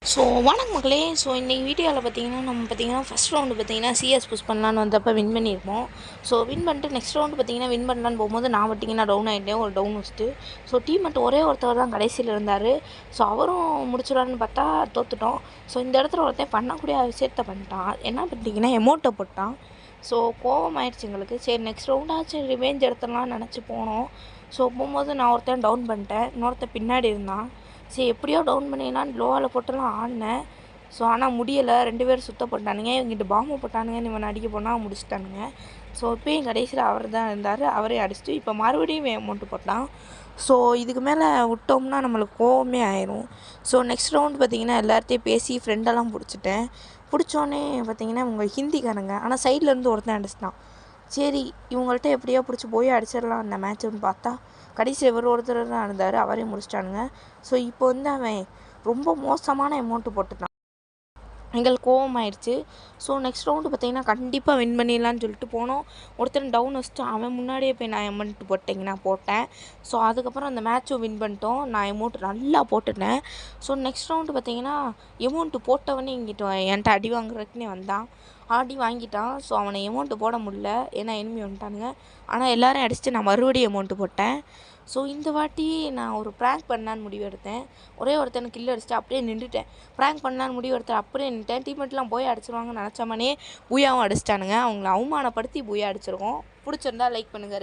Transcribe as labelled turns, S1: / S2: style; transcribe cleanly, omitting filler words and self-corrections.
S1: வணக்கம் மக்களே. இன்றைக்கி வீடியோவில் நம்ம ஃபஸ்ட் ரவுண்டு சிஎஸ் புஷ் பண்ணலான்னு வந்தப்போ வின் பண்ணியிருப்போம். வின் பண்ணிட்டு நெக்ஸ்ட் ரவுண்டு வின் பண்ணலான்னு போகும்போது நான் டவுன் ஆகிட்டேன், ஒரு டவுன் வச்சுட்டு. டீம் மட்டும் ஒரே ஒருத்தவர் தான் கடைசியில் இருந்தார். அவரும் முடிச்சிடலான்னு பார்த்தா தோற்றுட்டோம். இந்த இடத்துல ஒருத்தன் பண்ணக்கூடிய விஷயத்த பண்ணிட்டான். என்ன பண்ணிட்டீங்கன்னா எமௌண்ட்டை போட்டான். கோவம் ஆயிடுச்சு எங்களுக்கு. சரி நெக்ஸ்ட் ரவுண்டாச்சும் ரிவேஞ்ச் எடுத்துடலாம்னு நினச்சி போனோம். போகும்போது நான் ஒருத்தன் டவுன் பண்ணிட்டேன், இன்னொருத்தன் பின்னாடி இருந்தான். சரி எப்படியோ டவுன் பண்ணிடலான்னு லோவால் போட்டெல்லாம் ஆடினேன். ஆனால் முடியலை. 2 பேர் சுத்த போட்டானுங்க. இவங்கிட்ட பாம்பு போட்டானுங்கன்னு இவன் அடிக்க போனால் முடிச்சுட்டானுங்க. இப்போயும் கடைசியில் அவர் தான் இருந்தார். அவரே அடிச்சுட்டு இப்போ மறுபடியும் அமௌண்ட்டு போட்டான். இதுக்கு மேலே விட்டோம்னா நம்மளுக்கு கோவமே ஆயிரும். நெக்ஸ்ட் ரவுண்டு பார்த்திங்கன்னா எல்லார்ட்டையும் பேசி ஃப்ரெண்டெல்லாம் பிடிச்சிட்டேன். பிடிச்சோன்னே பார்த்திங்கன்னா இவங்க ஹிந்திக்காரங்க, ஆனால் சைட்லேருந்து ஒருத்தன் அடிச்சிட்டான். சரி இவங்கள்ட்ட எப்படியோ பிடிச்சி போய் அடிச்சிடலாம் அந்த மேட்ச்சுன்னு பார்த்தா கடைசியில் ஒருத்தர் தான் இருந்தார், அவரே முடிச்சிட்டானுங்க. இப்போ அவன் ரொம்ப மோசமான அமௌண்ட்டு போட்டுட்டான். எங்களுக்கு கோவமாயிடுச்சு. நெக்ஸ்ட் ரவுண்டு பார்த்திங்கன்னா கண்டிப்பாக வின் பண்ணிடலான்னு சொல்லிட்டு போனோம். ஒருத்தன் டவுன் வச்சுட்டு அவன் முன்னாடியே போய் நான் அமௌண்ட்டு போட்டேன். அதுக்கப்புறம் அந்த மேட்சும் வின் பண்ணிட்டோம். நான் அமௌண்ட்டு நல்லா போட்டுட்டேன். நெக்ஸ்ட் ரவுண்டு பார்த்திங்கன்னா அமௌண்ட்டு போட்டவனே என்கிட்ட என்கிட்ட அடி வாங்குறதுக்குனே வந்தான். அடி வாங்கிட்டான். அவனை அமௌண்ட்டு போட முடியல, ஏன்னா எனிமி வந்துட்டானுங்க. ஆனால் எல்லோரும் அடிச்சுட்டு நான் மறுபடியும் அமௌண்ட்டு போட்டேன். இந்த வாட்டி நான் ஒரு ப்ராங்க் பண்ணலான்னு முடிவு எடுத்தேன். ஒரே ஒருத்தனை கில் அடிச்சுட்டு அப்படியே நின்றுட்டேன். ப்ராங்க் பண்ணலான்னு முடிவு எடுத்தேன், அப்படியே நின்றுட்டேன். டீமெட்லாம் போய் அடிச்சிருவாங்கன்னு நினச்சோமனே பூயாவும் அடிச்சிட்டானுங்க. அவங்கள அவமானப்படுத்தி பூயா அடிச்சிருக்கோம். பிடிச்சிருந்தா லைக் பண்ணுங்கள்.